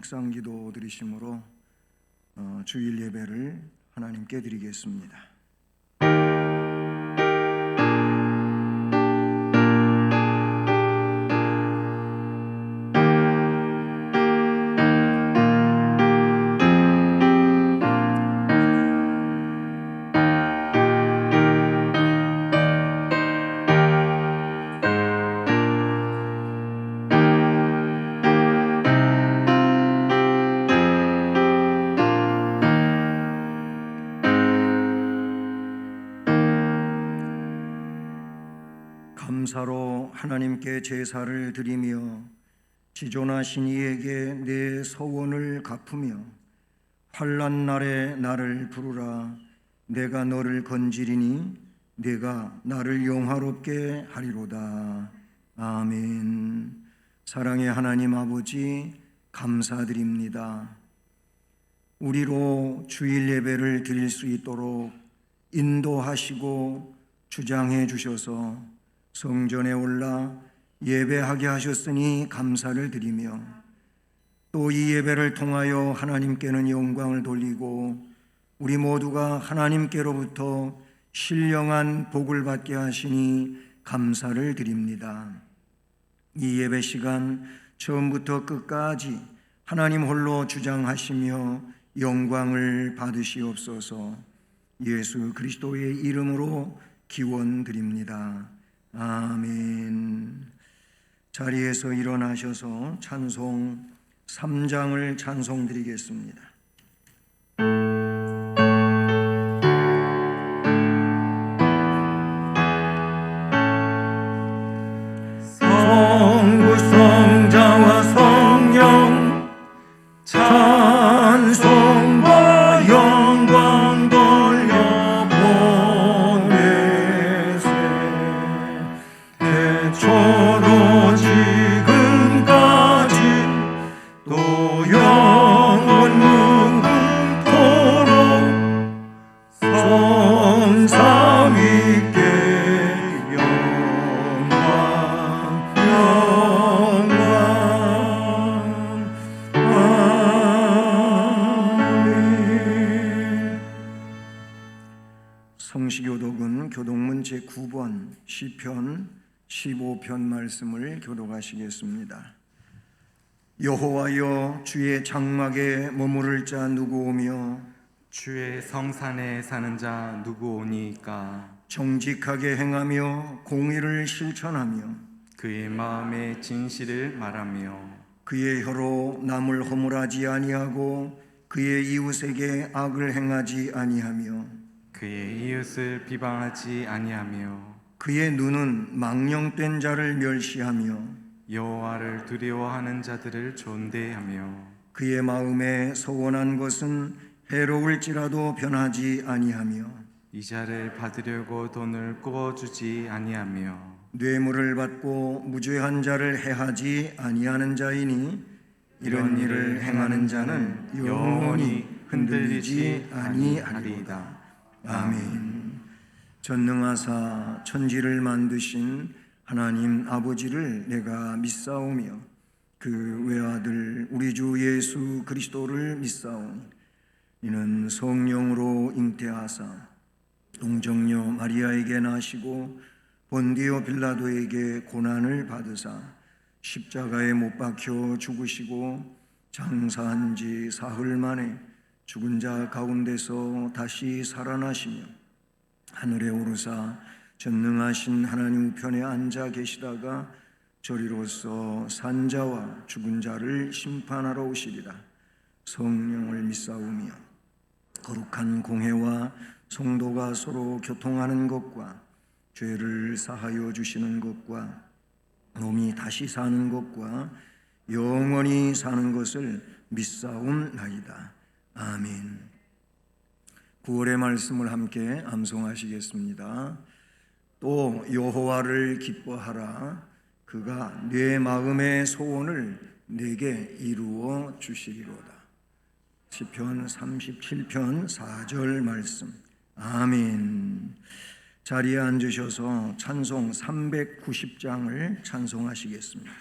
묵상기도 드리심으로 주일 예배를 하나님께 드리겠습니다. 감사로 하나님께 제사를 드리며 지존하신 이에게 내 서원을 갚으며 환난 날에 나를 부르라. 내가 너를 건지리니 내가 나를 영화롭게 하리로다. 아멘. 사랑의 하나님 아버지, 감사드립니다. 우리로 주일 예배를 드릴 수 있도록 인도하시고 주장해 주셔서 성전에 올라 예배하게 하셨으니 감사를 드리며 또 이 예배를 통하여 하나님께는 영광을 돌리고 우리 모두가 하나님께로부터 신령한 복을 받게 하시니 감사를 드립니다. 이 예배 시간 처음부터 끝까지 하나님 홀로 주장하시며 영광을 받으시옵소서. 예수 그리스도의 이름으로 기원드립니다. 아멘. 자리에서 일어나셔서 찬송 3장을 찬송드리겠습니다. 성부 성자와 성령 찬송과 영광 돌려보내세. 태초로 지금까지 또 영원 무궁토록 성삼위께 영광 아멘. 성시교독은 교독문 제9번 시편 15편 말씀을 교독하시겠습니다. 여호와여, 주의 장막에 머무를 자 누구오며 주의 성산에 사는 자 누구오니까. 정직하게 행하며 공의를 실천하며 그의 마음에 진실을 말하며 그의 혀로 남을 허물하지 아니하고 그의 이웃에게 악을 행하지 아니하며 그의 이웃을 비방하지 아니하며 그의 눈은 망령된 자를 멸시하며 여호와를 두려워하는 자들을 존대하며 그의 마음에 소원한 것은 해로울지라도 변하지 아니하며 이자를 받으려고 돈을 꿔주지 아니하며 뇌물을 받고 무죄한 자를 해하지 아니하는 자이니 이런 일을 행하는 자는 영원히 흔들리지 아니하리이다. 아멘. 전능하사 천지를 만드신 하나님 아버지를 내가 믿사오며 그 외아들 우리 주 예수 그리스도를 믿사오니 이는 성령으로 잉태하사 동정녀 마리아에게 나시고 본디오 빌라도에게 고난을 받으사 십자가에 못 박혀 죽으시고 장사한 지 사흘 만에 죽은 자 가운데서 다시 살아나시며 하늘에 오르사 전능하신 하나님 우편에 앉아 계시다가 저리로서 산자와 죽은 자를 심판하러 오시리라. 성령을 믿사오며 거룩한 공회와 성도가 서로 교통하는 것과 죄를 사하여 주시는 것과 몸이 다시 사는 것과 영원히 사는 것을 믿사옵나이다. 아멘. 9월의 말씀을 함께 암송하시겠습니다. 또 여호와를 기뻐하라. 그가 내 마음의 소원을 내게 이루어 주시리로다. 시편 37편 4절 말씀. 아멘. 자리에 앉으셔서 찬송 390장을 찬송하시겠습니다.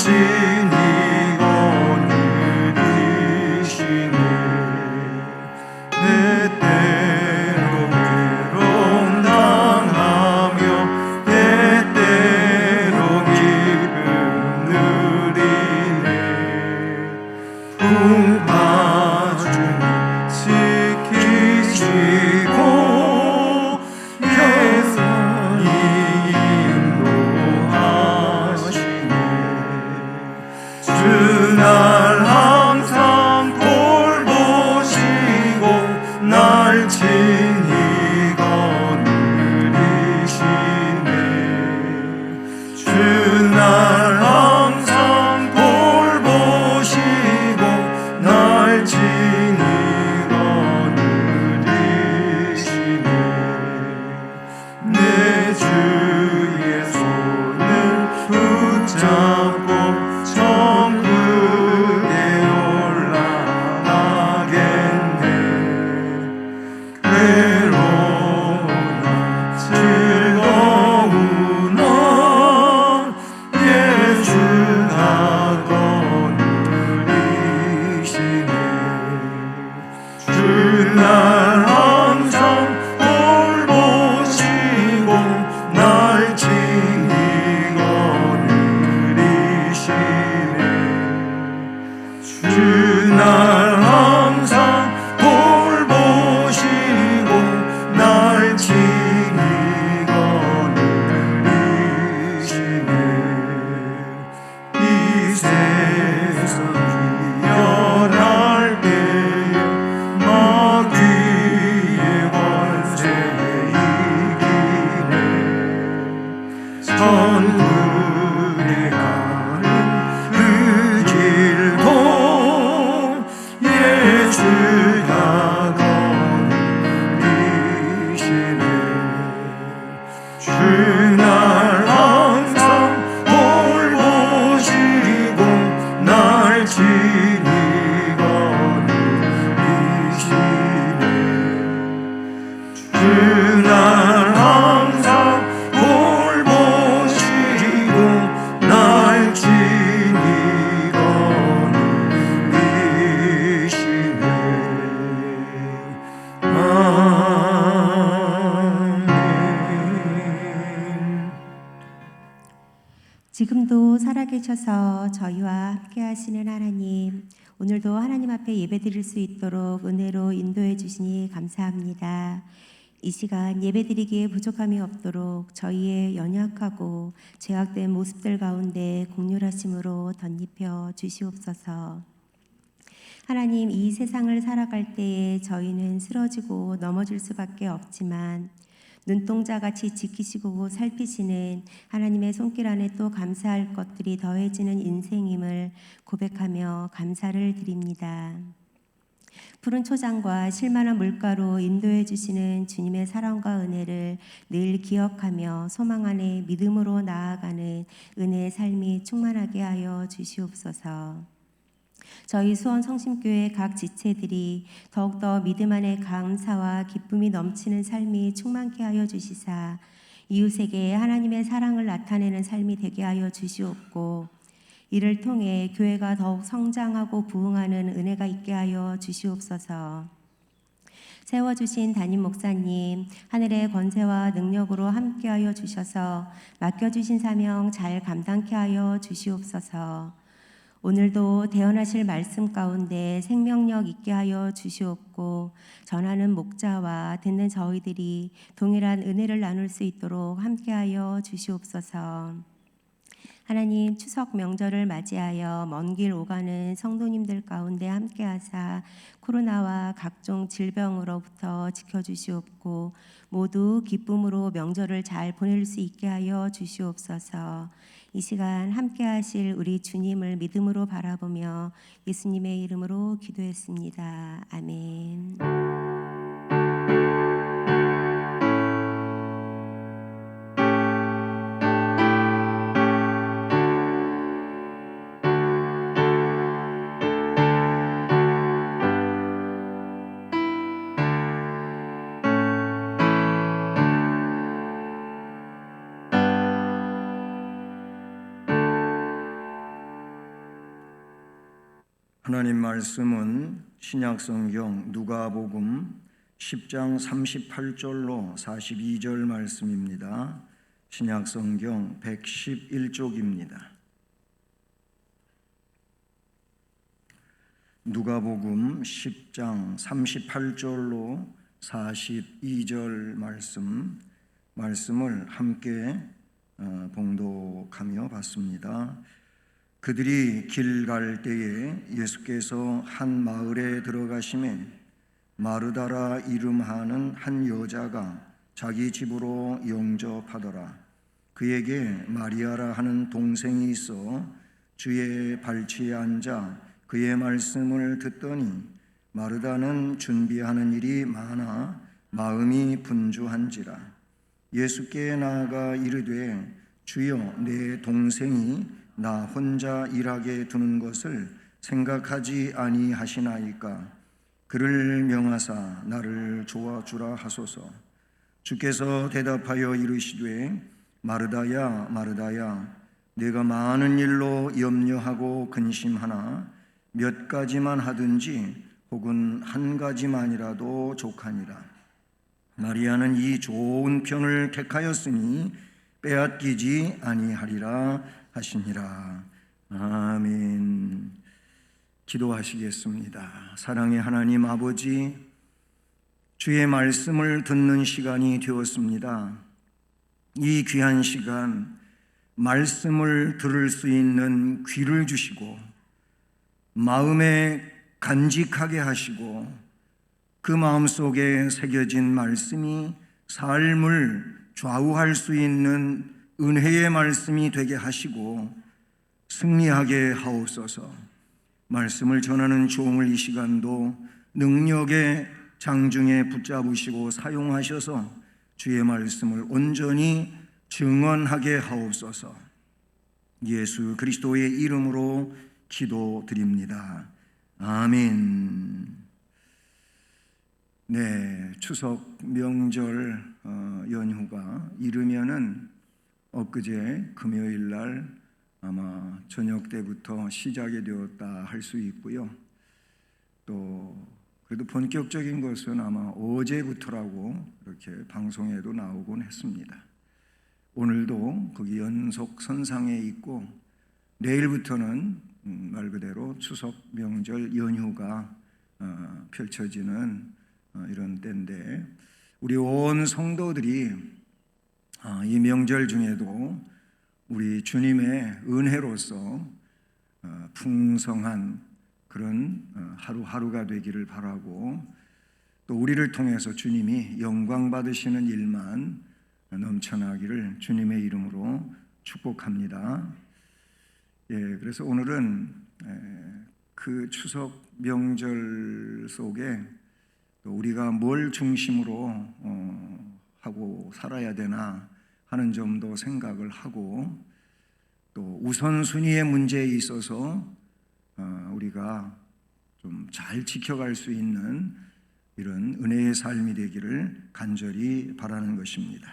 친히 거느리시네. 내 때로 괴로움 당하며 내 때로 기쁨 누리네. 풍파 중에 지키시고 영원히 인도하시네. 주날 항상 돌보시고 날 친히 거느리시네. 주날 항상 돌보시고 날 친히 거느리시네. 내 주의 손을 붙잡고 천국에 올라가겠네. 괴로우나 즐거우나 예수가 거느리시네. 주날 항상 돌보시고 날 친히 거느리시네. 주날 항상 돌보시고 날 친히 거느리시네. 이 세상 귀멸할 때에 마귀의 권세 이기네. 천국에 가는 그 길도 예수가 거느리시네. 주날 항상 돌보시고 날 친히 거느리시네. 주날 항상 돌보시고 날 친히 거느리시네. 아멘. 지금도 살아계셔서 저희와 함께 하시는 하나님, 오늘도 하나님 앞에 예배드릴 수 있도록 은혜로 인도해 주시니 감사합니다. 이 시간 예배드리기에 부족함이 없도록 저희의 연약하고 죄악된 모습들 가운데 긍휼하심으로 덧입혀 주시옵소서. 하나님, 이 세상을 살아갈 때에 저희는 쓰러지고 넘어질 수밖에 없지만 눈동자같이 지키시고 살피시는 하나님의 손길 안에 또 감사할 것들이 더해지는 인생임을 고백하며 감사를 드립니다. 푸른 초장과 실만한 물가로 인도해 주시는 주님의 사랑과 은혜를 늘 기억하며 소망 안에 믿음으로 나아가는 은혜의 삶이 충만하게 하여 주시옵소서. 저희 수원 성심교회 각 지체들이 더욱더 믿음 안에 감사와 기쁨이 넘치는 삶이 충만케 하여 주시사 이웃에게 하나님의 사랑을 나타내는 삶이 되게 하여 주시옵고, 이를 통해 교회가 더욱 성장하고 부흥하는 은혜가 있게 하여 주시옵소서. 세워주신 담임 목사님, 하늘의 권세와 능력으로 함께하여 주셔서 맡겨주신 사명 잘 감당케 하여 주시옵소서. 오늘도 대언하실 말씀 가운데 생명력 있게 하여 주시옵고, 전하는 목자와 듣는 저희들이 동일한 은혜를 나눌 수 있도록 함께하여 주시옵소서. 하나님, 추석 명절을 맞이하여 먼 길 오가는 성도님들 가운데 함께하사 코로나와 각종 질병으로부터 지켜주시옵고, 모두 기쁨으로 명절을 잘 보낼 수 있게 하여 주시옵소서. 이 시간 함께하실 우리 주님을 믿음으로 바라보며 예수님의 이름으로 기도했습니다. 아멘. 하나님 말씀은 신약성경 누가복음 10장 38절로 42절 말씀입니다. 신약성경 111쪽입니다. 누가복음 10장 38절로 42절 말씀을 함께 봉독하며 봤습니다. 그들이 길 갈 때에 예수께서 한 마을에 들어가시매 마르다라 이름하는 한 여자가 자기 집으로 영접하더라. 그에게 마리아라 하는 동생이 있어 주의 발치에 앉아 그의 말씀을 듣더니 마르다는 준비하는 일이 많아 마음이 분주한지라. 예수께 나아가 이르되 주여, 내 동생이 나 혼자 일하게 두는 것을 생각하지 아니하시나이까. 그를 명하사 나를 도와주라 하소서. 주께서 대답하여 이르시되 마르다야 마르다야, 내가 많은 일로 염려하고 근심하나 몇 가지만 하든지 혹은 한 가지만이라도 족하니라. 마리아는 이 좋은 편을 택하였으니 빼앗기지 아니하리라 하시니라. 아멘. 기도하시겠습니다. 사랑의 하나님 아버지, 주의 말씀을 듣는 시간이 되었습니다. 이 귀한 시간, 말씀을 들을 수 있는 귀를 주시고 마음에 간직하게 하시고 그 마음속에 새겨진 말씀이 삶을 좌우할 수 있는 은혜의 말씀이 되게 하시고 승리하게 하옵소서. 말씀을 전하는 종을 이 시간도 능력의 장중에 붙잡으시고 사용하셔서 주의 말씀을 온전히 증언하게 하옵소서. 예수 그리스도의 이름으로 기도드립니다. 아멘. 네, 추석 명절 연휴가 이르면은 엊그제 금요일 날 아마 저녁 때부터 시작이 되었다 할 수 있고요. 또 그래도 본격적인 것은 아마 어제부터라고 이렇게 방송에도 나오곤 했습니다. 오늘도 거기 연속 선상에 있고 내일부터는 말 그대로 추석 명절 연휴가 펼쳐지는 이런 때인데, 우리 온 성도들이 이 명절 중에도 우리 주님의 은혜로서 풍성한 그런 하루하루가 되기를 바라고, 또 우리를 통해서 주님이 영광 받으시는 일만 넘쳐나기를 주님의 이름으로 축복합니다. 예, 그래서 오늘은 그 추석 명절 속에 또 우리가 뭘 중심으로 하고 살아야 되나 하는 점도 생각을 하고, 또 우선순위의 문제에 있어서 우리가 좀 잘 지켜갈 수 있는 이런 은혜의 삶이 되기를 간절히 바라는 것입니다.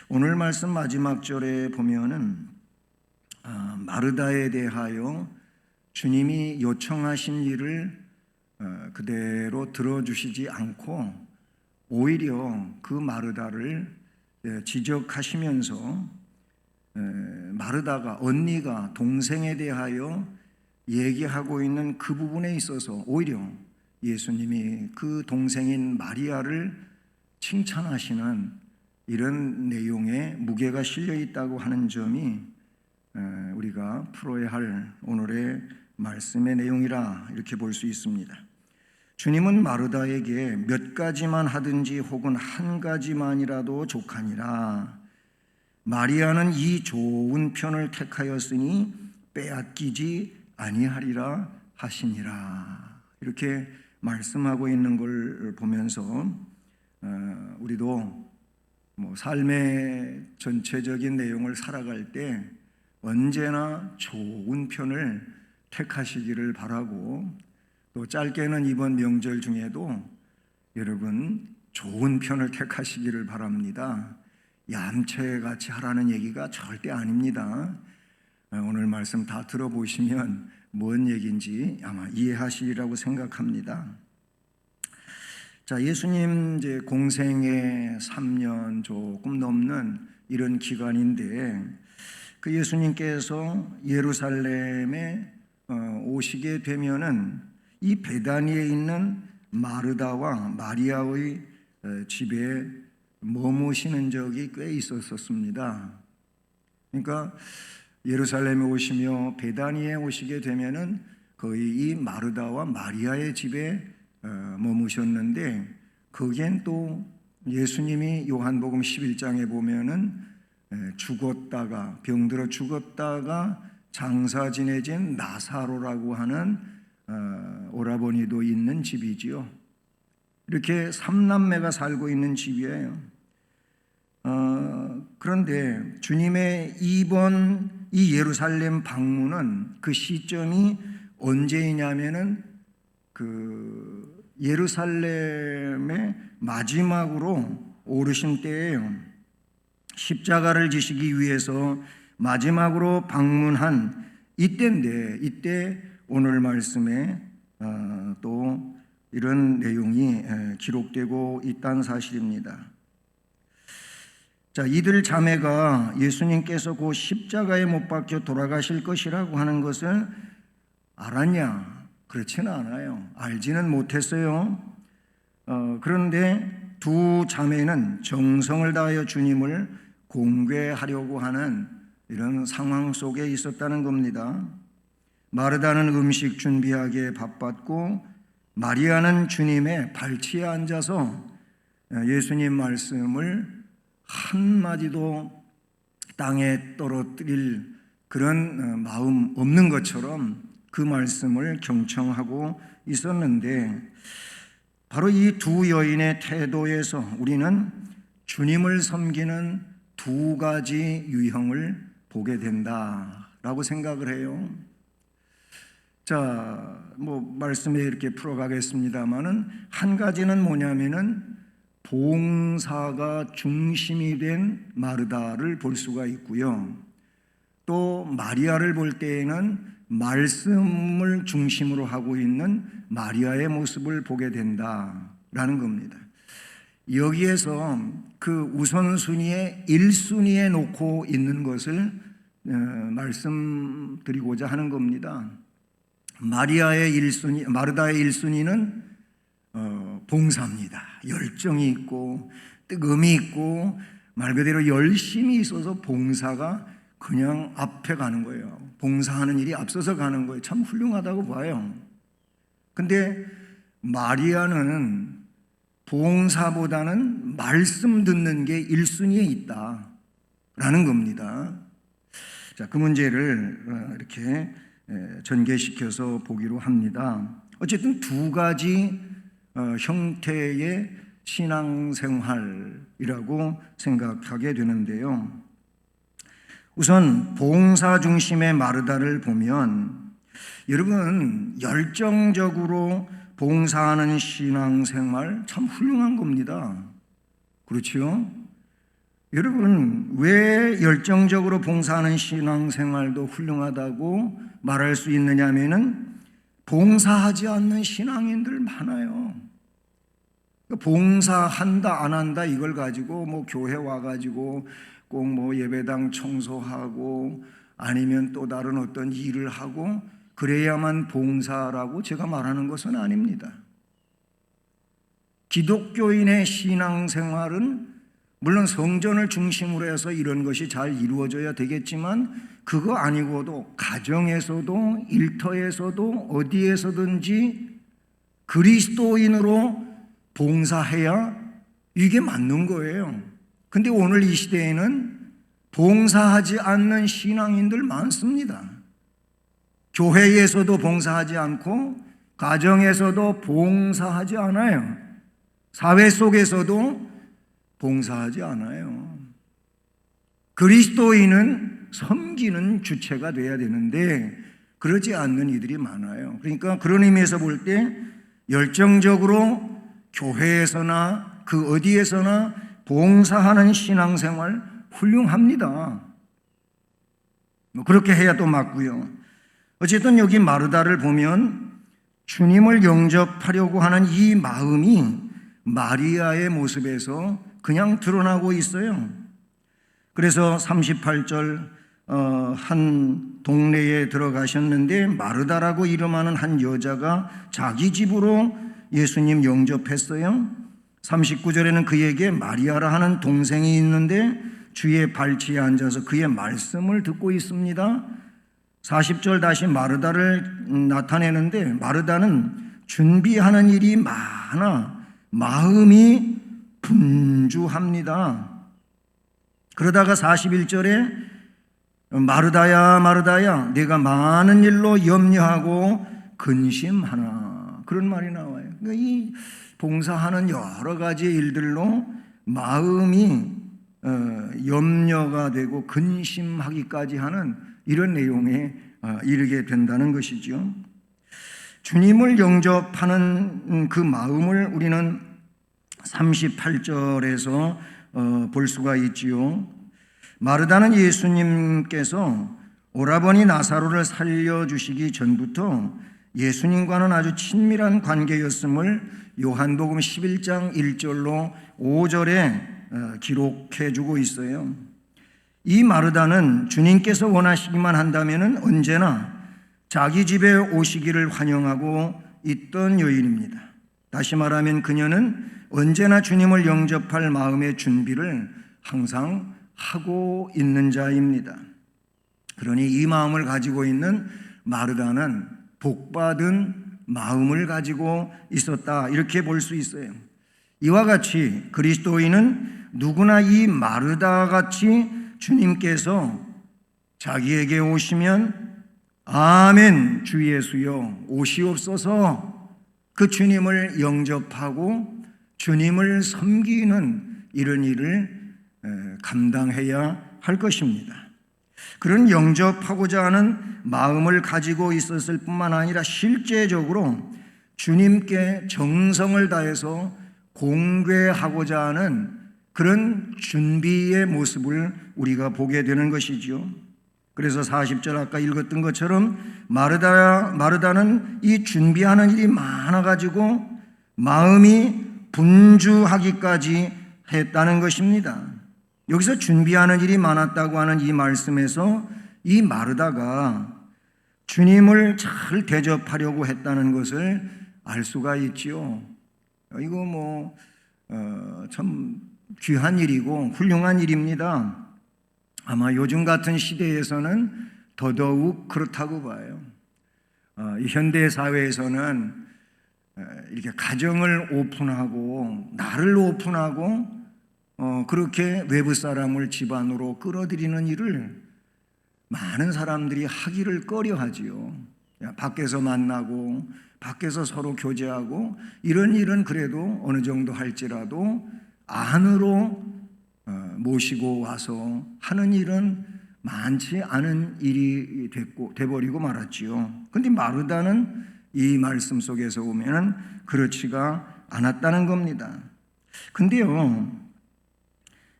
오늘 말씀 마지막 절에 보면은 마르다에 대하여 주님이 요청하신 일을 그대로 들어주시지 않고 오히려 그 마르다를 지적하시면서 마르다가, 언니가 동생에 대하여 얘기하고 있는 그 부분에 있어서 오히려 예수님이 그 동생인 마리아를 칭찬하시는 이런 내용에 무게가 실려 있다고 하는 점이 우리가 풀어야 할 오늘의 말씀의 내용이라 이렇게 볼 수 있습니다. 주님은 마르다에게 몇 가지만 하든지 혹은 한 가지만이라도 족하니라. 마리아는 이 좋은 편을 택하였으니 빼앗기지 아니하리라 하시니라. 이렇게 말씀하고 있는 걸 보면서 우리도 삶의 전체적인 내용을 살아갈 때 언제나 좋은 편을 택하시기를 바라고, 또 짧게는 이번 명절 중에도 여러분 좋은 편을 택하시기를 바랍니다. 얌체같이 하라는 얘기가 절대 아닙니다. 오늘 말씀 다 들어보시면 뭔 얘기인지 아마 이해하시리라고 생각합니다. 자, 예수님 이제 공생애 3년 조금 넘는 이런 기간인데 그 예수님께서 예루살렘에 오시게 되면은 이 베다니에 있는 마르다와 마리아의 집에 머무시는 적이 꽤 있었습니다. 그러니까 예루살렘에 오시며 베다니에 오시게 되면은 거의 이 마르다와 마리아의 집에 머무셨는데 거기엔 또 예수님이 요한복음 11장에 보면은 죽었다가 병들어 죽었다가 장사 지내진 나사로라고 하는 오라버니도 있는 집이지요. 이렇게 3남매가 살고 있는 집이에요. 그런데 주님의 이번 이 예루살렘 방문은 그 시점이 언제이냐면은 그 예루살렘의 마지막으로 오르신 때예요. 십자가를 지시기 위해서 마지막으로 방문한 이때인데 이때 오늘 말씀에 또 이런 내용이 기록되고 있다는 사실입니다. 자, 이들 자매가 예수님께서 그 십자가에 못 박혀 돌아가실 것이라고 하는 것을 알았냐? 그렇지는 않아요. 알지는 못했어요. 그런데 두 자매는 정성을 다하여 주님을 공개하려고 하는 이런 상황 속에 있었다는 겁니다. 마르다는 음식 준비하기에 바빴고 마리아는 주님의 발치에 앉아서 예수님 말씀을 한마디도 땅에 떨어뜨릴 그런 마음 없는 것처럼 그 말씀을 경청하고 있었는데 바로 이 두 여인의 태도에서 우리는 주님을 섬기는 두 가지 유형을 보게 된다라고 생각을 해요. 자, 말씀에 이렇게 풀어가겠습니다만은 한 가지는 뭐냐면은 봉사가 중심이 된 마르다를 볼 수가 있고요. 또 마리아를 볼 때에는 말씀을 중심으로 하고 있는 마리아의 모습을 보게 된다라는 겁니다. 여기에서 그 우선순위에 1순위에 놓고 있는 것을 말씀드리고자 하는 겁니다. 마르다의 1순위는 봉사입니다. 열정이 있고 뜨거움이 있고 말 그대로 열심히 있어서 봉사가 그냥 앞에 가는 거예요. 봉사하는 일이 앞서서 가는 거예요. 참 훌륭하다고 봐요. 근데 마리아는 봉사보다는 말씀 듣는 게 1순위에 있다라는 겁니다. 자, 그 문제를 이렇게 전개시켜서 보기로 합니다. 어쨌든 두 가지 형태의 신앙생활이라고 생각하게 되는데요. 우선 봉사 중심의 마르다를 보면 여러분 열정적으로 봉사하는 신앙생활 참 훌륭한 겁니다. 그렇지요? 여러분 왜 열정적으로 봉사하는 신앙생활도 훌륭하다고 말할 수 있느냐 하면은 봉사하지 않는 신앙인들 많아요. 봉사한다 안 한다 이걸 가지고 교회 와가지고 꼭 예배당 청소하고 아니면 또 다른 어떤 일을 하고 그래야만 봉사라고 제가 말하는 것은 아닙니다. 기독교인의 신앙생활은 물론 성전을 중심으로 해서 이런 것이 잘 이루어져야 되겠지만 그거 아니고도 가정에서도 일터에서도 어디에서든지 그리스도인으로 봉사해야 이게 맞는 거예요. 근데 오늘 이 시대에는 봉사하지 않는 신앙인들 많습니다. 교회에서도 봉사하지 않고 가정에서도 봉사하지 않아요. 사회 속에서도 봉사하지 않아요. 그리스도인은 섬기는 주체가 돼야 되는데 그러지 않는 이들이 많아요. 그러니까 그런 의미에서 볼 때 열정적으로 교회에서나 그 어디에서나 봉사하는 신앙생활 훌륭합니다. 뭐 그렇게 해야 또 맞고요. 어쨌든 여기 마르다를 보면 주님을 영접하려고 하는 이 마음이 마리아의 모습에서 그냥 드러나고 있어요. 그래서 38절 한 동네에 들어가셨는데 마르다라고 이름하는 한 여자가 자기 집으로 예수님 영접했어요. 39절에는 그에게 마리아라 하는 동생이 있는데 주의 발치에 앉아서 그의 말씀을 듣고 있습니다. 40절 다시 마르다를 나타내는데 마르다는 준비하는 일이 많아 마음이 분주합니다. 그러다가 41절에 마르다야 마르다야 내가 많은 일로 염려하고 근심하나 그런 말이 나와요. 그러니까 이 봉사하는 여러 가지 일들로 마음이 염려가 되고 근심하기까지 하는 이런 내용에 이르게 된다는 것이죠. 주님을 영접하는 그 마음을 우리는 38절에서 볼 수가 있지요. 마르다는 예수님께서 오라버니 나사로를 살려주시기 전부터 예수님과는 아주 친밀한 관계였음을 요한복음 11장 1절로 5절에 기록해주고 있어요. 이 마르다는 주님께서 원하시기만 한다면 언제나 자기 집에 오시기를 환영하고 있던 여인입니다. 다시 말하면 그녀는 언제나 주님을 영접할 마음의 준비를 항상 하고 있는 자입니다. 그러니 이 마음을 가지고 있는 마르다는 복받은 마음을 가지고 있었다 이렇게 볼 수 있어요. 이와 같이 그리스도인은 누구나 이 마르다 같이 주님께서 자기에게 오시면 아멘 주 예수여 오시옵소서 그 주님을 영접하고 주님을 섬기는 이런 일을 감당해야 할 것입니다. 그런 영접하고자 하는 마음을 가지고 있었을 뿐만 아니라 실제적으로 주님께 정성을 다해서 공개하고자 하는 그런 준비의 모습을 우리가 보게 되는 것이죠. 그래서 40절 아까 읽었던 것처럼 마르다는 이 준비하는 일이 많아가지고 마음이 분주하기까지 했다는 것입니다. 여기서 준비하는 일이 많았다고 하는 이 말씀에서 이 마르다가 주님을 잘 대접하려고 했다는 것을 알 수가 있지요. 이거 참 귀한 일이고 훌륭한 일입니다. 아마 요즘 같은 시대에서는 더더욱 그렇다고 봐요. 이 현대 사회에서는 이렇게 가정을 오픈하고 나를 오픈하고 그렇게 외부 사람을 집안으로 끌어들이는 일을 많은 사람들이 하기를 꺼려하지요. 밖에서 만나고 밖에서 서로 교제하고 이런 일은 그래도 어느 정도 할지라도 안으로 모시고 와서 하는 일은 많지 않은 일이 돼버리고 말았지요. 그런데 마르다는 이 말씀 속에서 보면 그렇지가 않았다는 겁니다. 근데요,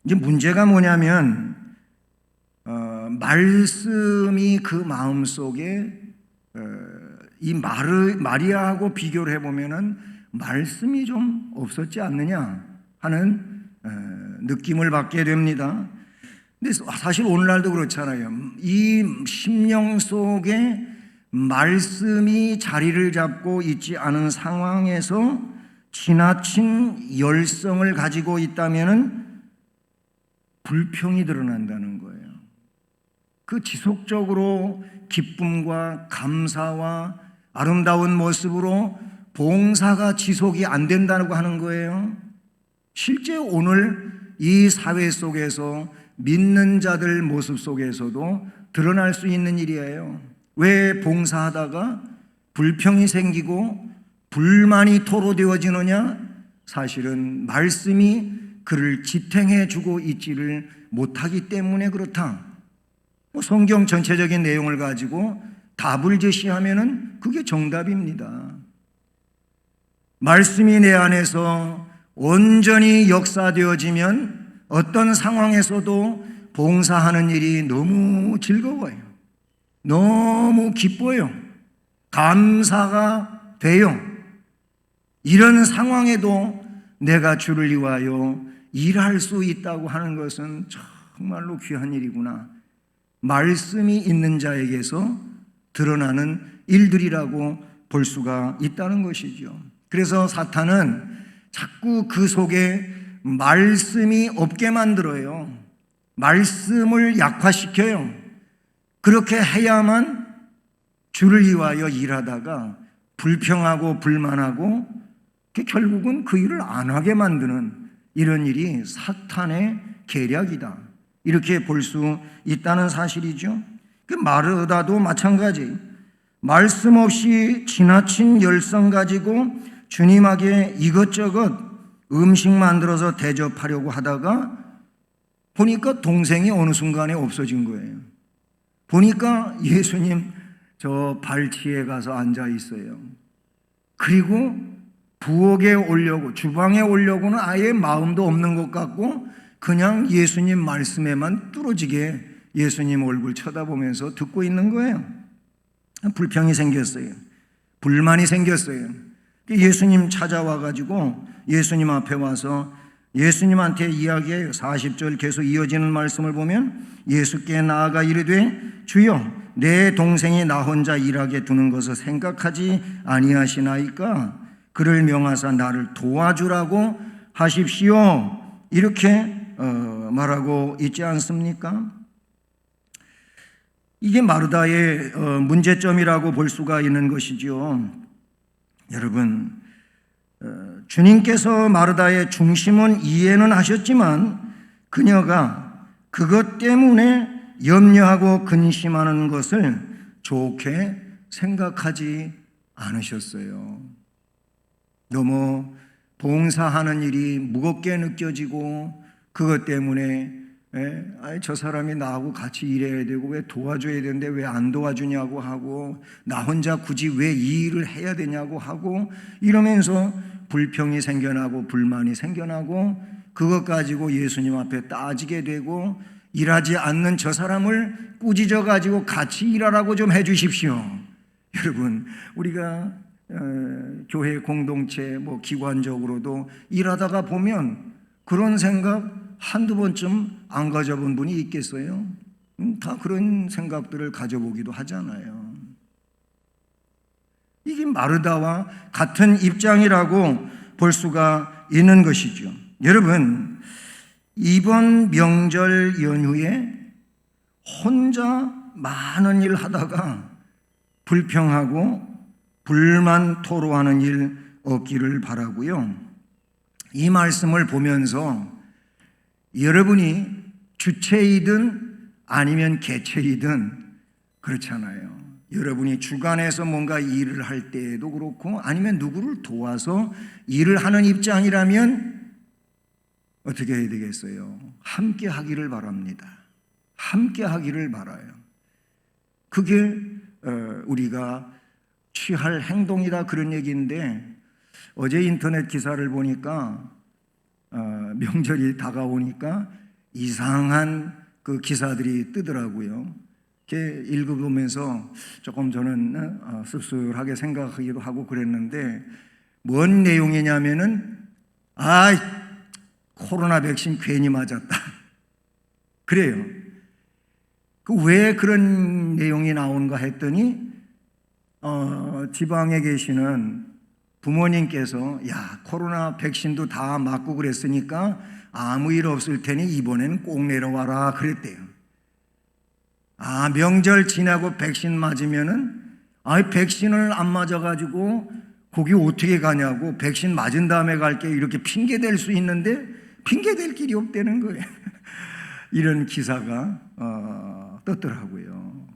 이제 문제가 뭐냐면 말씀이 그 마음 속에 이 마리아하고 비교를 해보면은 말씀이 좀 없었지 않느냐 하는 느낌을 받게 됩니다. 근데 사실 오늘날도 그렇잖아요. 이 심령 속에 말씀이 자리를 잡고 있지 않은 상황에서 지나친 열성을 가지고 있다면은 불평이 드러난다는 거예요. 그 지속적으로 기쁨과 감사와 아름다운 모습으로 봉사가 지속이 안 된다고 하는 거예요. 실제 오늘 이 사회 속에서 믿는 자들 모습 속에서도 드러날 수 있는 일이에요. 왜 봉사하다가 불평이 생기고 불만이 토로되어지느냐? 사실은 말씀이 그를 지탱해 주고 있지를 못하기 때문에 그렇다. 성경 전체적인 내용을 가지고 답을 제시하면은 그게 정답입니다. 말씀이 내 안에서 온전히 역사되어지면 어떤 상황에서도 봉사하는 일이 너무 즐거워요. 너무 기뻐요. 감사가 돼요. 이런 상황에도 내가 주를 위하여 일할 수 있다고 하는 것은 정말로 귀한 일이구나. 말씀이 있는 자에게서 드러나는 일들이라고 볼 수가 있다는 것이죠. 그래서 사탄은 자꾸 그 속에 말씀이 없게 만들어요. 말씀을 약화시켜요. 그렇게 해야만 주를 위하여 일하다가 불평하고 불만하고 결국은 그 일을 안 하게 만드는 이런 일이 사탄의 계략이다. 이렇게 볼 수 있다는 사실이죠. 그 마르다도 마찬가지. 말씀 없이 지나친 열성 가지고 주님에게 이것저것 음식 만들어서 대접하려고 하다가 보니까 동생이 어느 순간에 없어진 거예요. 보니까 예수님 저 발치에 가서 앉아 있어요. 그리고 부엌에 오려고, 주방에 오려고는 아예 마음도 없는 것 같고 그냥 예수님 말씀에만 뚫어지게 예수님 얼굴 쳐다보면서 듣고 있는 거예요. 불평이 생겼어요. 불만이 생겼어요. 예수님 찾아와가지고 예수님 앞에 와서 예수님한테 이야기해요. 40절 계속 이어지는 말씀을 보면 예수께 나아가 이르되 주여 내 동생이 나 혼자 일하게 두는 것을 생각하지 아니하시나이까 그를 명하사 나를 도와주라고 하십시오. 이렇게 말하고 있지 않습니까? 이게 마르다의 문제점이라고 볼 수가 있는 것이죠. 여러분, 주님께서 마르다의 중심은 이해는 하셨지만 그녀가 그것 때문에 염려하고 근심하는 것을 좋게 생각하지 않으셨어요. 너무 봉사하는 일이 무겁게 느껴지고 그것 때문에 저 사람이 나하고 같이 일해야 되고 왜 도와줘야 되는데 왜 안 도와주냐고 하고 나 혼자 굳이 왜 이 일을 해야 되냐고 하고 이러면서 불평이 생겨나고 불만이 생겨나고 그것 가지고 예수님 앞에 따지게 되고 일하지 않는 저 사람을 꾸짖어 가지고 같이 일하라고 좀 해 주십시오. 여러분, 우리가 교회 공동체 기관적으로도 일하다가 보면 그런 생각 한두 번쯤 안 가져본 분이 있겠어요? 다 그런 생각들을 가져보기도 하잖아요. 이게 마르다와 같은 입장이라고 볼 수가 있는 것이죠. 여러분, 이번 명절 연휴에 혼자 많은 일 하다가 불평하고 불만 토로하는 일 없기를 바라고요. 이 말씀을 보면서 여러분이 주체이든 아니면 개체이든 그렇잖아요. 여러분이 주관해서 뭔가 일을 할 때에도 그렇고 아니면 누구를 도와서 일을 하는 입장이라면 어떻게 해야 되겠어요? 함께 하기를 바랍니다. 함께 하기를 바라요. 그게 우리가 취할 행동이다 그런 얘기인데 어제 인터넷 기사를 보니까 명절이 다가오니까 이상한 그 기사들이 뜨더라고요. 이렇게 읽어보면서 조금 저는 씁쓸하게 생각하기도 하고 그랬는데 뭔 내용이냐면은 코로나 백신 괜히 맞았다. 그래요. 왜 그런 내용이 나오는가 했더니 지방에 계시는 부모님께서 코로나 백신도 다 맞고 그랬으니까 아무 일 없을 테니 이번에는 꼭 내려와라 그랬대요. 명절 지나고 백신 맞으면은 백신을 안 맞아가지고 거기 어떻게 가냐고 백신 맞은 다음에 갈게 이렇게 핑계 댈 수 있는데 핑계 댈 길이 없다는 거예요. 이런 기사가 떴더라고요.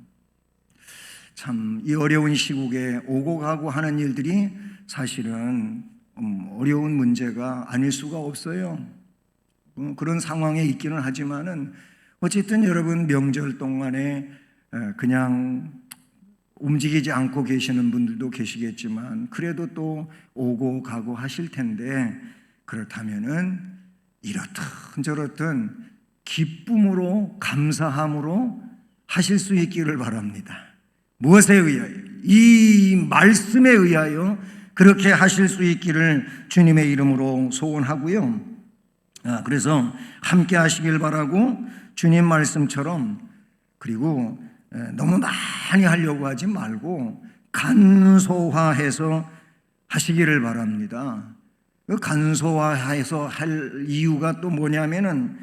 참 이 어려운 시국에 오고 가고 하는 일들이 사실은 어려운 문제가 아닐 수가 없어요. 그런 상황에 있기는 하지만은 어쨌든 여러분 명절 동안에 그냥 움직이지 않고 계시는 분들도 계시겠지만 그래도 또 오고 가고 하실 텐데 그렇다면은 이렇든 저렇든 기쁨으로 감사함으로 하실 수 있기를 바랍니다. 무엇에 의하여? 이 말씀에 의하여 그렇게 하실 수 있기를 주님의 이름으로 소원하고요. 그래서 함께 하시길 바라고 주님 말씀처럼, 그리고 너무 많이 하려고 하지 말고 간소화해서 하시기를 바랍니다. 그 간소화해서 할 이유가 또 뭐냐면은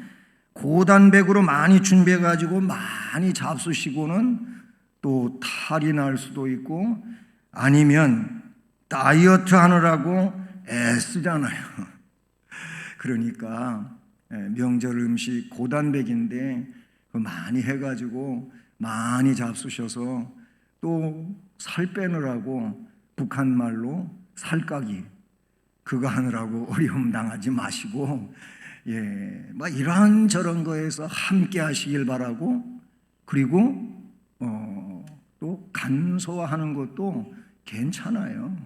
고단백으로 많이 준비해 가지고 많이 잡수시고는 또 탈이 날 수도 있고, 아니면 다이어트 하느라고 애쓰잖아요. 그러니까 명절 음식 고단백인데 많이 해가지고 많이 잡수셔서 또 살 빼느라고 북한 말로 살까기 그거 하느라고 어려움 당하지 마시고, 뭐 이런저런 거에서 함께 하시길 바라고, 그리고 또 간소화하는 것도 괜찮아요.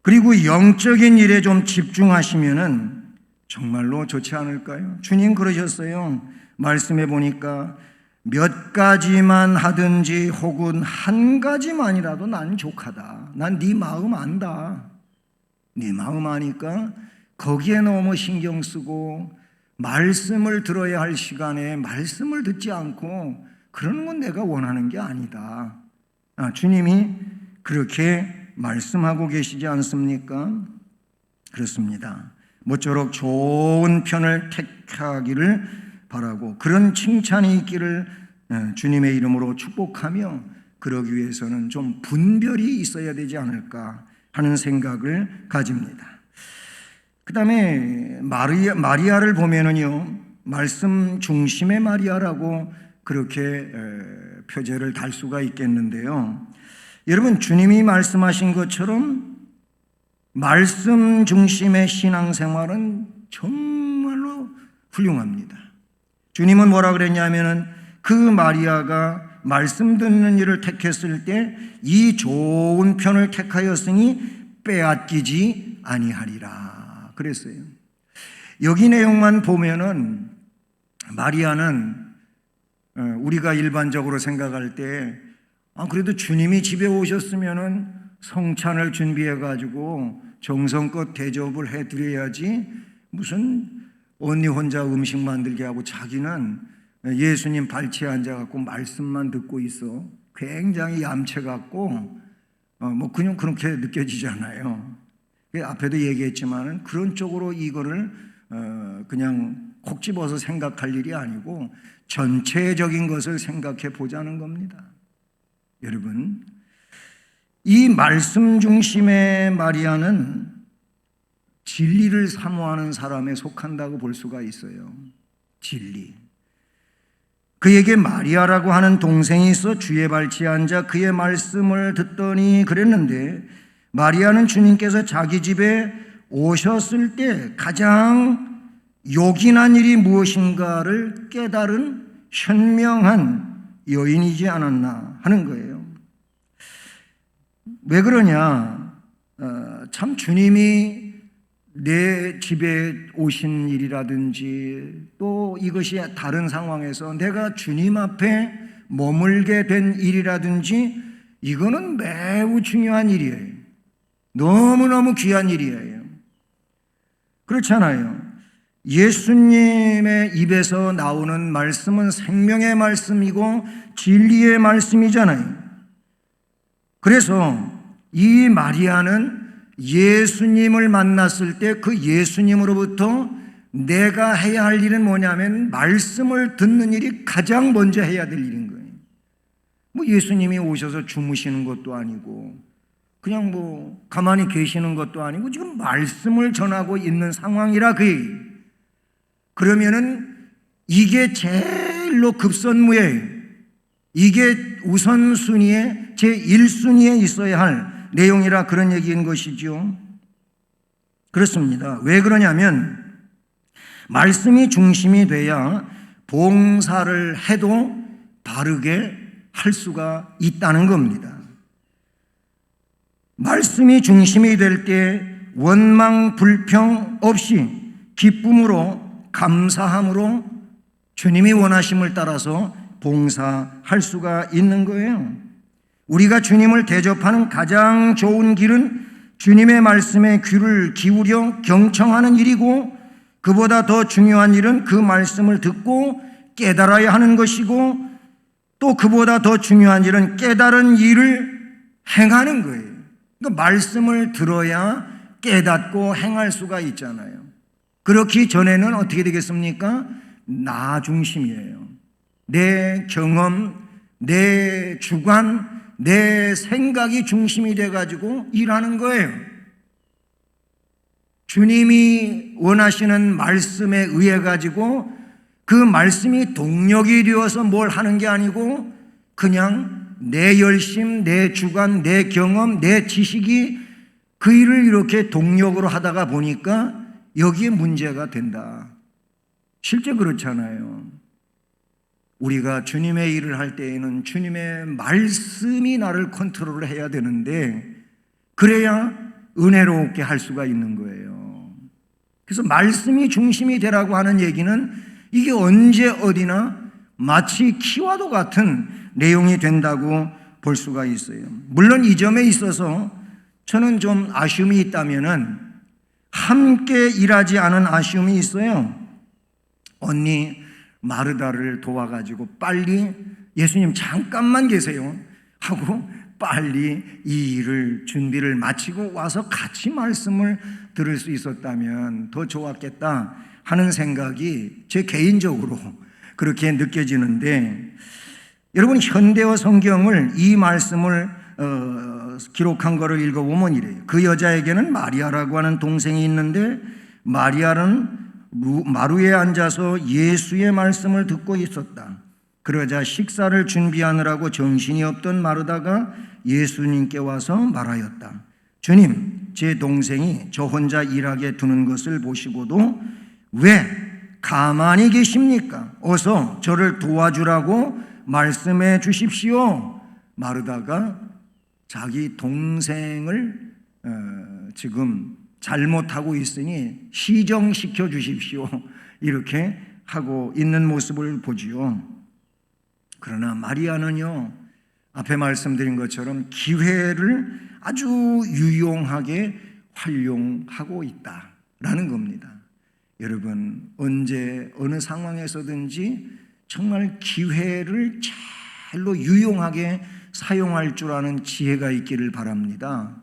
그리고 영적인 일에 좀 집중하시면은 정말로 좋지 않을까요? 주님 그러셨어요. 말씀해 보니까 몇 가지만 하든지 혹은 한 가지만이라도 난 족하다. 난 네 마음 안다. 네 마음 아니까 거기에 너무 신경 쓰고 말씀을 들어야 할 시간에 말씀을 듣지 않고 그러는 건 내가 원하는 게 아니다. 주님이 그렇게 말씀하고 계시지 않습니까? 그렇습니다. 모쪼록 좋은 편을 택하기를 바라고 그런 칭찬이 있기를 주님의 이름으로 축복하며, 그러기 위해서는 좀 분별이 있어야 되지 않을까 하는 생각을 가집니다. 그 다음에 마리아를 보면은요, 말씀 중심의 마리아라고 그렇게 표제를 달 수가 있겠는데요. 여러분, 주님이 말씀하신 것처럼 말씀 중심의 신앙생활은 정말로 훌륭합니다. 주님은 뭐라 그랬냐면은 그 마리아가 말씀 듣는 일을 택했을 때 이 좋은 편을 택하였으니 빼앗기지 아니하리라 그랬어요. 여기 내용만 보면은 마리아는 우리가 일반적으로 생각할 때 그래도 주님이 집에 오셨으면은 성찬을 준비해 가지고 정성껏 대접을 해 드려야지, 무슨 언니 혼자 음식 만들게 하고 자기는 예수님 발치에 앉아갖고 말씀만 듣고 있어. 굉장히 얌체 같고, 그냥 그렇게 느껴지잖아요. 앞에도 얘기했지만은 그런 쪽으로 이거를 그냥 콕 집어서 생각할 일이 아니고 전체적인 것을 생각해 보자는 겁니다. 여러분, 이 말씀 중심의 마리아는 진리를 사모하는 사람에 속한다고 볼 수가 있어요. 진리. 그에게 마리아라고 하는 동생이 있어 주의 발치에 앉아 그의 말씀을 듣더니 그랬는데, 마리아는 주님께서 자기 집에 오셨을 때 가장 요긴한 일이 무엇인가를 깨달은 현명한 여인이지 않았나 하는 거예요. 왜 그러냐? 참 주님이 내 집에 오신 일이라든지 또 이것이 다른 상황에서 내가 주님 앞에 머물게 된 일이라든지 이거는 매우 중요한 일이에요. 너무너무 귀한 일이에요. 그렇잖아요. 예수님의 입에서 나오는 말씀은 생명의 말씀이고 진리의 말씀이잖아요. 그래서 이 마리아는 예수님을 만났을 때 그 예수님으로부터 내가 해야 할 일은 뭐냐면 말씀을 듣는 일이 가장 먼저 해야 될 일인 거예요. 예수님이 오셔서 주무시는 것도 아니고 그냥 가만히 계시는 것도 아니고 지금 말씀을 전하고 있는 상황이라 그러면은 이게 제일로 급선무에, 이게 우선순위에 제1순위에 있어야 할 내용이라 그런 얘기인 것이죠. 그렇습니다. 왜 그러냐면 말씀이 중심이 돼야 봉사를 해도 바르게 할 수가 있다는 겁니다. 말씀이 중심이 될 때 원망 불평 없이 기쁨으로 감사함으로 주님이 원하심을 따라서 봉사할 수가 있는 거예요. 우리가 주님을 대접하는 가장 좋은 길은 주님의 말씀에 귀를 기울여 경청하는 일이고, 그보다 더 중요한 일은 그 말씀을 듣고 깨달아야 하는 것이고, 또 그보다 더 중요한 일은 깨달은 일을 행하는 거예요. 그러니까 말씀을 들어야 깨닫고 행할 수가 있잖아요. 그렇기 전에는 어떻게 되겠습니까? 나 중심이에요. 내 경험, 내 주관, 내 생각이 중심이 돼가지고 일하는 거예요. 주님이 원하시는 말씀에 의해 가지고 그 말씀이 동력이 되어서 뭘 하는 게 아니고, 그냥 내 열심, 내 주관, 내 경험, 내 지식이 그 일을 이렇게 동력으로 하다가 보니까 여기에 문제가 된다. 실제 그렇잖아요. 우리가 주님의 일을 할 때에는 주님의 말씀이 나를 컨트롤을 해야 되는데, 그래야 은혜롭게 할 수가 있는 거예요. 그래서 말씀이 중심이 되라고 하는 얘기는 이게 언제 어디나 마치 키와도 같은 내용이 된다고 볼 수가 있어요. 물론 이 점에 있어서 저는 좀 아쉬움이 있다면은 함께 일하지 않은 아쉬움이 있어요. 언니 마르다를 도와가지고 빨리 예수님 잠깐만 계세요 하고 빨리 이 일을 준비를 마치고 와서 같이 말씀을 들을 수 있었다면 더 좋았겠다 하는 생각이 제 개인적으로 그렇게 느껴지는데, 여러분 현대어 성경을 이 말씀을 기록한 거를 읽어보면 이래요. 그 여자에게는 마리아라고 하는 동생이 있는데, 마리아는 마루에 앉아서 예수의 말씀을 듣고 있었다. 그러자 식사를 준비하느라고 정신이 없던 마르다가 예수님께 와서 말하였다. 주님, 제 동생이 저 혼자 일하게 두는 것을 보시고도 왜 가만히 계십니까? 어서 저를 도와주라고 말씀해 주십시오. 마르다가 자기 동생을 지금 잘못하고 있으니 시정시켜 주십시오, 이렇게 하고 있는 모습을 보지요. 그러나 마리아는요, 앞에 말씀드린 것처럼 기회를 아주 유용하게 활용하고 있다라는 겁니다. 여러분, 언제 어느 상황에서든지 정말 기회를 잘로 유용하게 사용할 줄 아는 지혜가 있기를 바랍니다.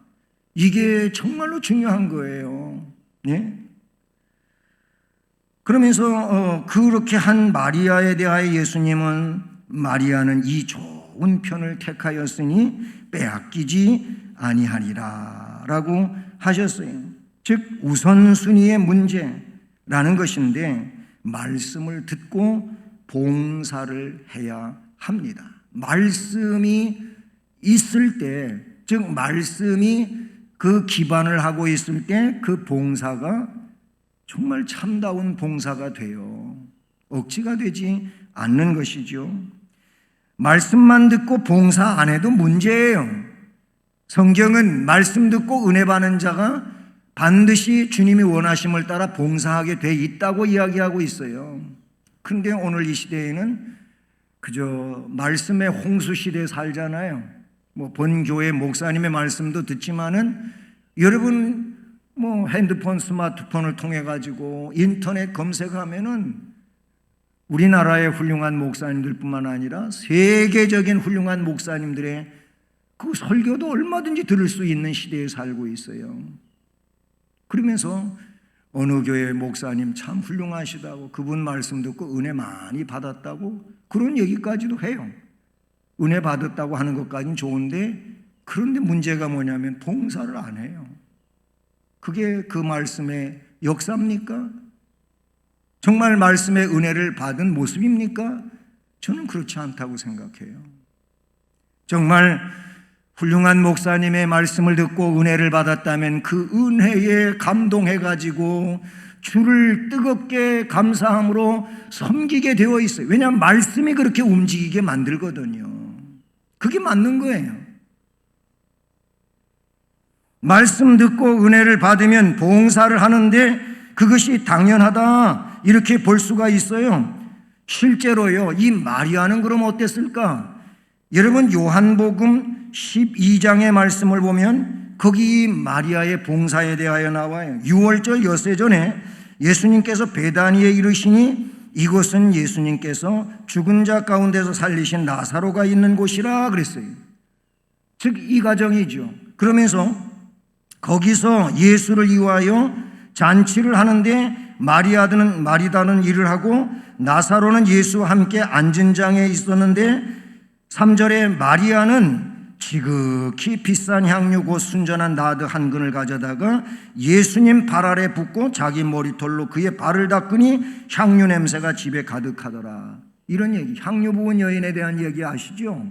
이게 정말로 중요한 거예요. 예? 그러면서 그렇게 한 마리아에 대하여 예수님은 마리아는 이 좋은 편을 택하였으니 빼앗기지 아니하리라 라고 하셨어요. 즉 우선순위의 문제라는 것인데, 말씀을 듣고 봉사를 해야 합니다. 말씀이 있을 때, 즉 말씀이 그 기반을 하고 있을 때 그 봉사가 정말 참다운 봉사가 돼요. 억지가 되지 않는 것이죠. 말씀만 듣고 봉사 안 해도 문제예요. 성경은 말씀 듣고 은혜 받는 자가 반드시 주님이 원하심을 따라 봉사하게 돼 있다고 이야기하고 있어요. 그런데 오늘 이 시대에는 그저 말씀의 홍수 시대에 살잖아요. 본교회 목사님의 말씀도 듣지만은 여러분 핸드폰, 스마트폰을 통해 가지고 인터넷 검색하면은 우리나라의 훌륭한 목사님들뿐만 아니라 세계적인 훌륭한 목사님들의 그 설교도 얼마든지 들을 수 있는 시대에 살고 있어요. 그러면서 어느 교회 목사님 참 훌륭하시다고, 그분 말씀 듣고 은혜 많이 받았다고 그런 얘기까지도 해요. 은혜 받았다고 하는 것까지는 좋은데, 그런데 문제가 뭐냐면 봉사를 안 해요. 그게 그 말씀의 역사입니까? 정말 말씀의 은혜를 받은 모습입니까? 저는 그렇지 않다고 생각해요. 정말 훌륭한 목사님의 말씀을 듣고 은혜를 받았다면 그 은혜에 감동해가지고 주를 뜨겁게 감사함으로 섬기게 되어 있어요. 왜냐하면 말씀이 그렇게 움직이게 만들거든요. 그게 맞는 거예요. 말씀 듣고 은혜를 받으면 봉사를 하는데 그것이 당연하다, 이렇게 볼 수가 있어요. 실제로요, 이 마리아는 그럼 어땠을까? 여러분, 요한복음 12장의 말씀을 보면 거기 마리아의 봉사에 대하여 나와요. 6월절 엿새 전에 예수님께서 베다니에 이르시니 이곳은 예수님께서 죽은 자 가운데서 살리신 나사로가 있는 곳이라 그랬어요. 즉 이 가정이죠. 그러면서 거기서 예수를 위하여 잔치를 하는데 마리다는 일을 하고 나사로는 예수와 함께 앉은 장에 있었는데 3절에 마리아는 지극히 비싼 향유 곧 순전한 나드 한 근을 가져다가 예수님 발 아래 붓고 자기 머리털로 그의 발을 닦으니 향유 냄새가 집에 가득하더라. 이런 얘기, 향유 부은 여인에 대한 얘기 아시죠?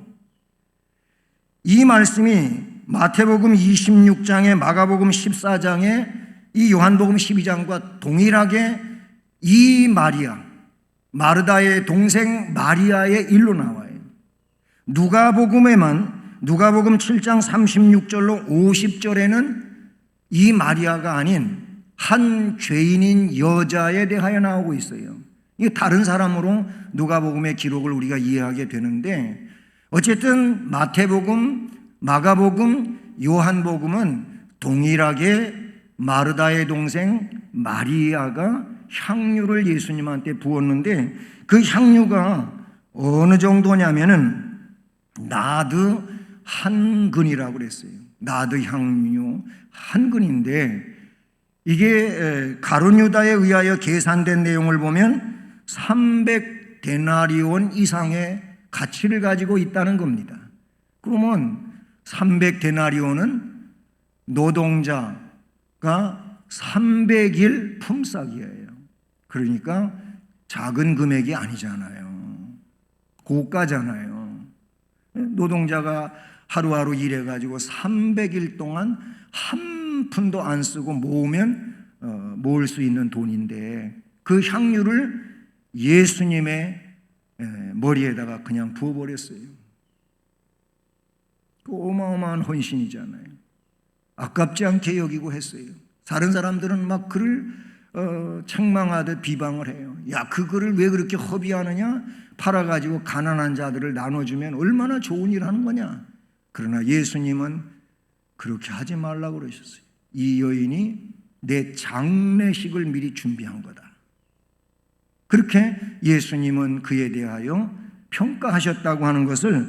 이 말씀이 마태복음 26장에 마가복음 14장에 이 요한복음 12장과 동일하게 이 마리아, 마르다의 동생 마리아의 일로 나와요. 누가복음 7장 36절로 50절에는 이 마리아가 아닌 한 죄인인 여자에 대하여 나오고 있어요. 이게 다른 사람으로 누가복음의 기록을 우리가 이해하게 되는데, 어쨌든 마태복음, 마가복음, 요한복음은 동일하게 마르다의 동생 마리아가 향유를 예수님한테 부었는데, 그 향유가 어느 정도냐면은 나드 한 근이라고 그랬어요. 나드 향유 한 근인데, 이게 가룟유다에 의하여 계산된 내용을 보면 300데나리온 이상의 가치를 가지고 있다는 겁니다. 그러면 300데나리온은 노동자가 300일 품삯이에요. 그러니까 작은 금액이 아니잖아요. 고가잖아요. 노동자가 하루하루 일해가지고 300일 동안 한 푼도 안 쓰고 모으면 모을 수 있는 돈인데, 그 향유를 예수님의 머리에다가 그냥 부어버렸어요. 그 어마어마한 헌신이잖아요. 아깝지 않게 여기고 했어요. 다른 사람들은 막 그를 책망하듯 비방을 해요. 야, 그거를 왜 그렇게 허비하느냐? 팔아가지고 가난한 자들을 나눠주면 얼마나 좋은 일 하는 거냐? 그러나 예수님은 그렇게 하지 말라고 그러셨어요. 이 여인이 내 장례식을 미리 준비한 거다. 그렇게 예수님은 그에 대하여 평가하셨다고 하는 것을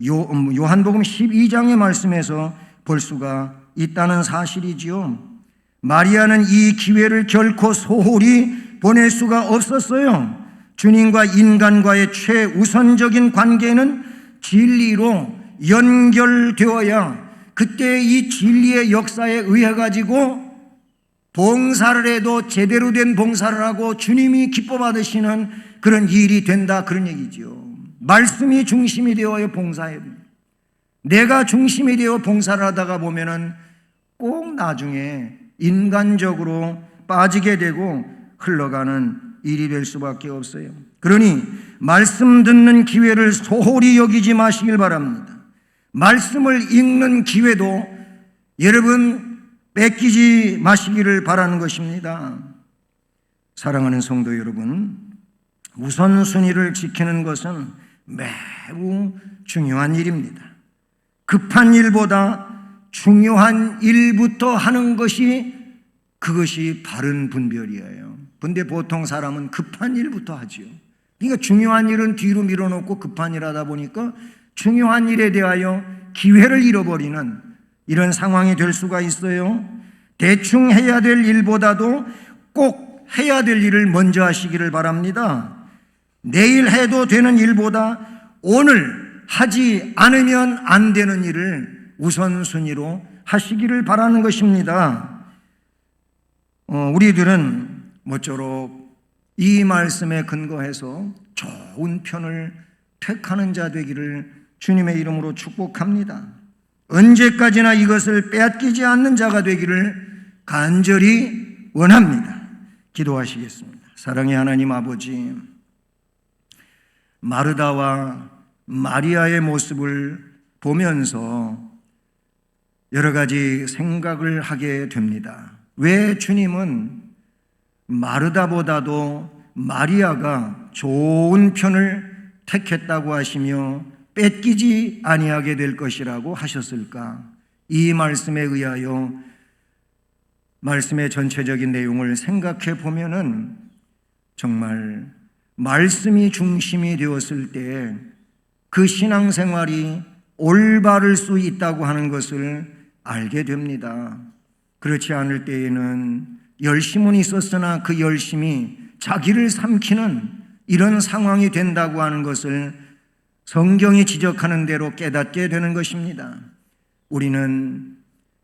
요한복음 12장의 말씀에서 볼 수가 있다는 사실이지요. 마리아는 이 기회를 결코 소홀히 보낼 수가 없었어요. 주님과 인간과의 최우선적인 관계는 진리로 연결되어야 그때 이 진리의 역사에 의해 가지고 봉사를 해도 제대로 된 봉사를 하고 주님이 기뻐 받으시는 그런 일이 된다, 그런 얘기죠. 말씀이 중심이 되어야 봉사해야 됩니다. 내가 중심이 되어 봉사를 하다가 보면은 꼭 나중에 인간적으로 빠지게 되고 흘러가는 일이 될 수밖에 없어요. 그러니 말씀 듣는 기회를 소홀히 여기지 마시길 바랍니다. 말씀을 읽는 기회도 여러분 뺏기지 마시기를 바라는 것입니다. 사랑하는 성도 여러분, 우선순위를 지키는 것은 매우 중요한 일입니다. 급한 일보다 중요한 일부터 하는 것이 그것이 바른 분별이에요. 근데 보통 사람은 급한 일부터 하죠. 그러니까 중요한 일은 뒤로 밀어놓고 급한 일 하다 보니까 중요한 일에 대하여 기회를 잃어버리는 이런 상황이 될 수가 있어요. 대충 해야 될 일보다도 꼭 해야 될 일을 먼저 하시기를 바랍니다. 내일 해도 되는 일보다 오늘 하지 않으면 안 되는 일을 우선순위로 하시기를 바라는 것입니다. 우리들은 모쪼록 이 말씀에 근거해서 좋은 편을 택하는 자 되기를 주님의 이름으로 축복합니다. 언제까지나 이것을 빼앗기지 않는 자가 되기를 간절히 원합니다. 기도하시겠습니다. 사랑의 하나님 아버지, 마르다와 마리아의 모습을 보면서 여러 가지 생각을 하게 됩니다. 왜 주님은 마르다보다도 마리아가 좋은 편을 택했다고 하시며 뺏기지 아니하게 될 것이라고 하셨을까? 이 말씀에 의하여 말씀의 전체적인 내용을 생각해 보면은 정말 말씀이 중심이 되었을 때 그 신앙생활이 올바를 수 있다고 하는 것을 알게 됩니다. 그렇지 않을 때에는 열심은 있었으나 그 열심이 자기를 삼키는 이런 상황이 된다고 하는 것을 성경이 지적하는 대로 깨닫게 되는 것입니다. 우리는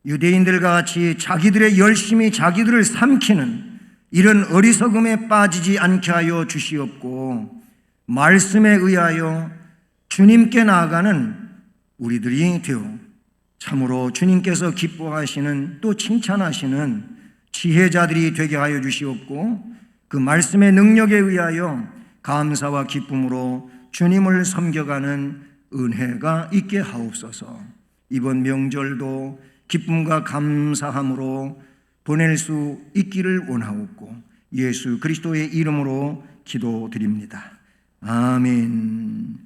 유대인들과 같이 자기들의 열심이 자기들을 삼키는 이런 어리석음에 빠지지 않게 하여 주시옵고, 말씀에 의하여 주님께 나아가는 우리들이 되어 참으로 주님께서 기뻐하시는, 또 칭찬하시는 지혜자들이 되게 하여 주시옵고, 그 말씀의 능력에 의하여 감사와 기쁨으로 주님을 섬겨가는 은혜가 있게 하옵소서. 이번 명절도 기쁨과 감사함으로 보낼 수 있기를 원하옵고 예수 그리스도의 이름으로 기도드립니다. 아멘.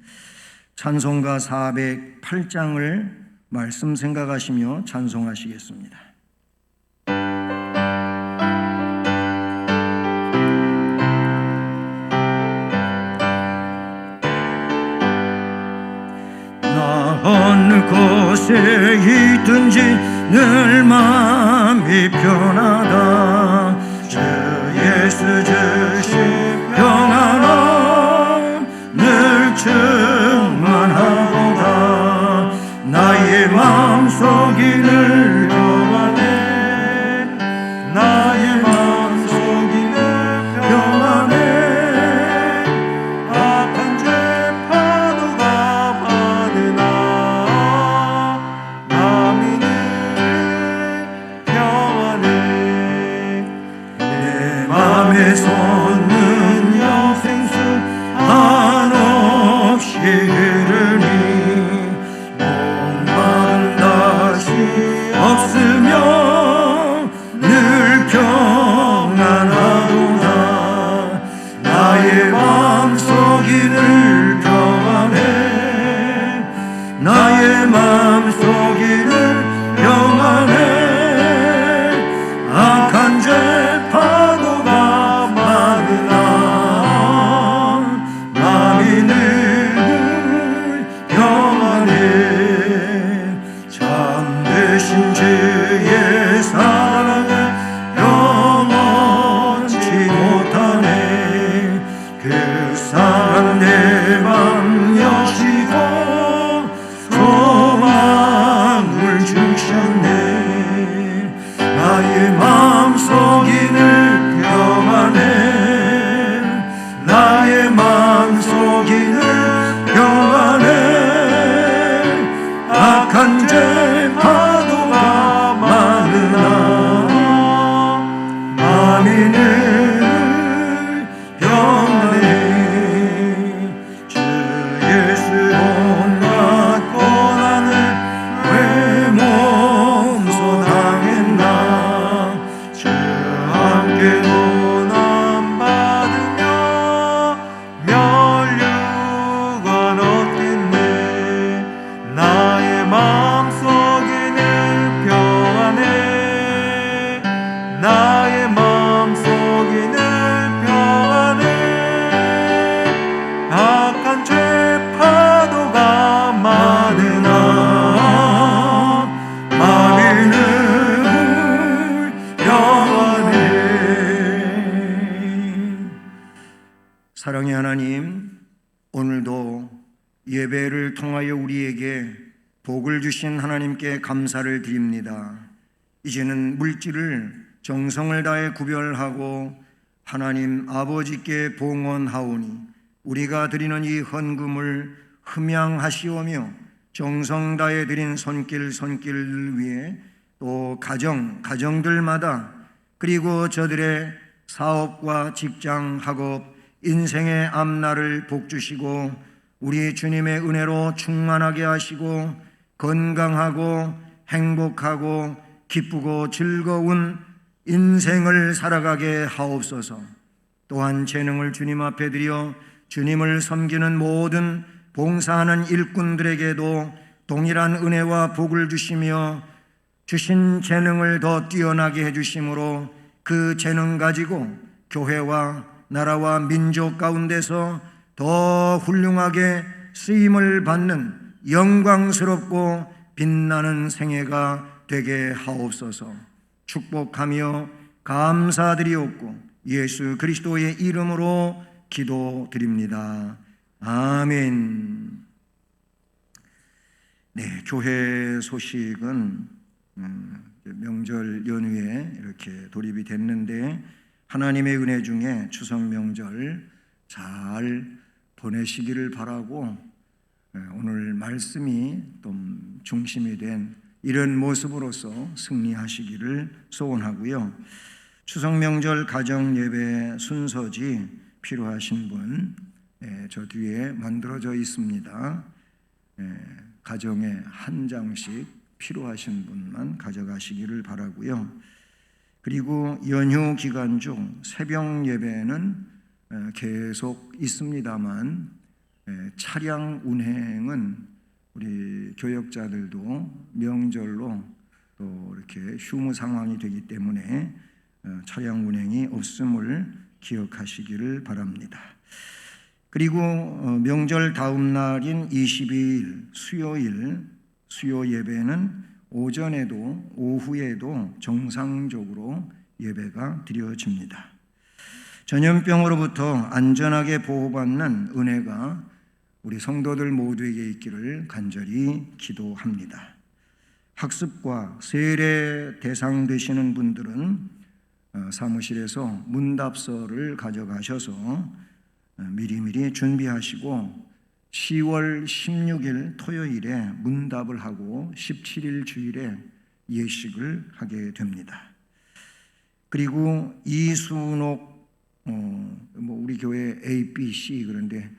찬송가 408장을 말씀 생각하시며 찬송하시겠습니다. 나 어느 곳에 있든지 늘 마음이 편하다. 주 예수 주신 평안함 늘 충만하도다. 나의 마음속이 늘 평안해. 나의 마음속이 늘 평안해. 악한 죄 파도가 많으나 마음이 늘 평안해. 내 맘에 솟는 영생수 한없이 흐르니 목마름 다시 없으며 늘 평안하도다. 나의 마음속이 늘 평안해. 나의 마음속이 늘 평안해. 악한 죄 파도가 많으나 마음이 늘 평안해. 참되신 주의 사랑을 영원치 못하네. 그 사랑 내 맘 여시고 소망을 주셨네. 나의 마음속이 늘 평안해. 나의 마음속이 늘 평안해. 악한 죄 파도가 많으나 마음이 늘 평안해. 주 예수 온갖 고난을 왜 몸소 당했나. 주 함께 고난 받으며 멸류관 얻겠네. 나의 마음속에는 평안해. 나의 마음속에는 평안해. 악한 죄 파도가 많으나 마음이 늘 평안해. 사랑의 하나님, 오늘도 예배를 통하여 우리에게 복을 주신 하나님께 감사를 드립니다. 이제는 물질을 정성을 다해 구별하고 하나님 아버지께 봉헌하오니 우리가 드리는 이 헌금을 흠양하시오며 정성 다해 드린 손길을 위해 또 가정들마다 그리고 저들의 사업과 직장, 학업, 인생의 앞날을 복주시고 우리 주님의 은혜로 충만하게 하시고 건강하고 행복하고 기쁘고 즐거운 인생을 살아가게 하옵소서. 또한 재능을 주님 앞에 드려 주님을 섬기는 모든 봉사하는 일꾼들에게도 동일한 은혜와 복을 주시며 주신 재능을 더 뛰어나게 해주심으로 그 재능 가지고 교회와 나라와 민족 가운데서 더 훌륭하게 쓰임을 받는 영광스럽고 빛나는 생애가 되게 하옵소서. 축복하며 감사드리옵고 예수 그리스도의 이름으로 기도드립니다. 아멘. 네, 교회 소식은 명절 연휴에 이렇게 돌입이 됐는데 하나님의 은혜 중에 추석 명절 잘 보내시기를 바라고 오늘 말씀이 좀 중심이 된 이런 모습으로서 승리하시기를 소원하고요. 추석 명절 가정 예배 순서지 필요하신 분 저 뒤에 만들어져 있습니다. 가정에 한 장씩 필요하신 분만 가져가시기를 바라고요. 그리고 연휴 기간 중 새벽 예배는 계속 있습니다만 차량 운행은 우리 교역자들도 명절로 또 이렇게 휴무 상황이 되기 때문에 차량 운행이 없음을 기억하시기를 바랍니다. 그리고 명절 다음 날인 22일 수요일 수요 예배는 오전에도 오후에도 정상적으로 예배가 드려집니다. 전염병으로부터 안전하게 보호받는 은혜가 우리 성도들 모두에게 있기를 간절히 기도합니다. 학습과 세례 대상 되시는 분들은 사무실에서 문답서를 가져가셔서 미리미리 준비하시고 10월 16일 토요일에 문답을 하고 17일 주일에 예식을 하게 됩니다. 그리고 이순옥 우리 교회 A, B, C 그런데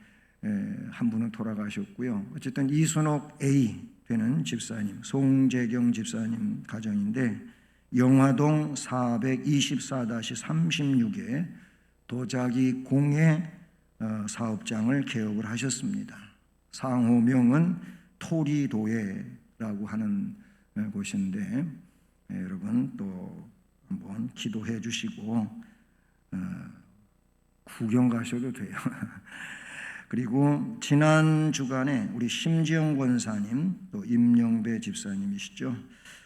한 분은 돌아가셨고요. 어쨌든 이순옥 A 되는 집사님, 송재경 집사님 가정인데 영화동 424-36에 도자기 공예 사업장을 개업을 하셨습니다. 상호명은 토리도예라고 하는 곳인데 여러분 또 한번 기도해 주시고 구경 가셔도 돼요. 그리고 지난 주간에 우리 심지영 권사님 또 임영배 집사님이시죠.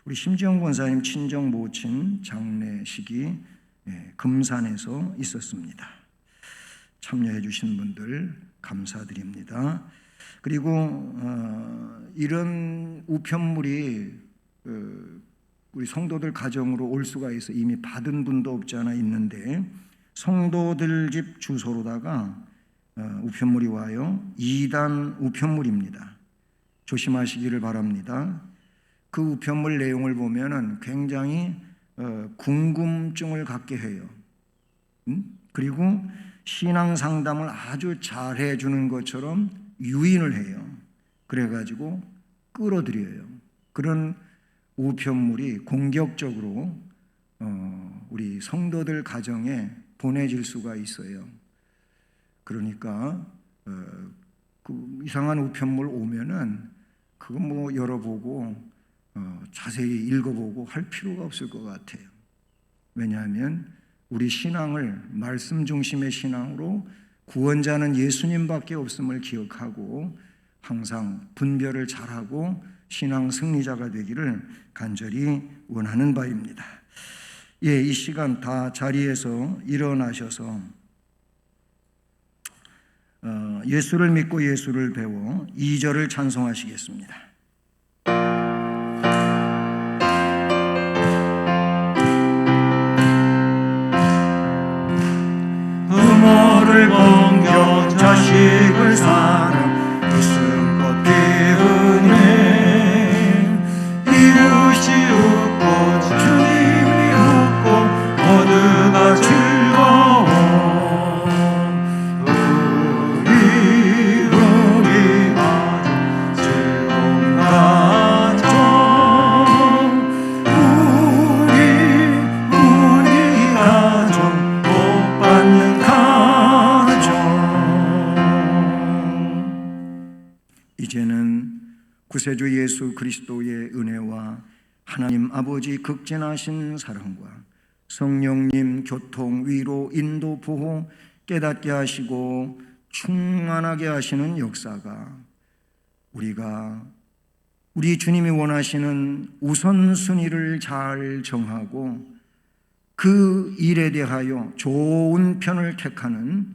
우리 심지영 권사님 친정 모친 장례식이 금산에서 있었습니다. 참여해 주신 분들 감사드립니다. 그리고 이런 우편물이 우리 성도들 가정으로 올 수가 있어 이미 받은 분도 없지 않아 있는데 성도들 집 주소로다가 우편물이 와요. 2단 우편물입니다. 조심하시기를 바랍니다. 그 우편물 내용을 보면은 굉장히 궁금증을 갖게 해요. 그리고 신앙 상담을 아주 잘 해주는 것처럼 유인을 해요. 그래가지고 끌어들여요. 그런 우편물이 공격적으로 우리 성도들 가정에 보내질 수가 있어요. 그러니까 그 이상한 우편물 오면은 그거 뭐 열어보고 자세히 읽어보고 할 필요가 없을 것 같아요. 왜냐하면 우리 신앙을 말씀 중심의 신앙으로 구원자는 예수님밖에 없음을 기억하고 항상 분별을 잘하고 신앙 승리자가 되기를 간절히 원하는 바입니다. 예, 이 시간 다 자리에서 일어나셔서 예수를 믿고 예수를 배워 2절을 찬송하시겠습니다. 부모를 공경 자식을 사랑 웃음꽃 피우네 이웃이 웃고 주님이 웃고 모두가 즐거워 우리 가정 즐거운 가정 우리 가정 복 받는 가정 구세주 예수 그리스도의 은혜와 하나님 아버지 극진하신 사랑과 성령님 교통, 위로, 인도, 보호 깨닫게 하시고 충만하게 하시는 역사가 우리 주님이 원하시는 우선순위를 잘 정하고 그 일에 대하여 좋은 편을 택하는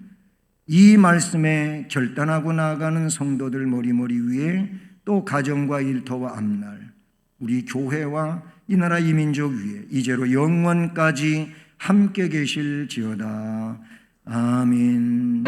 이 말씀에 결단하고 나아가는 성도들 머리머리 위에 또 가정과 일터와 앞날 우리 교회와 이 나라 이 민족 위에 이제로 영원까지 함께 계실지어다. 아멘.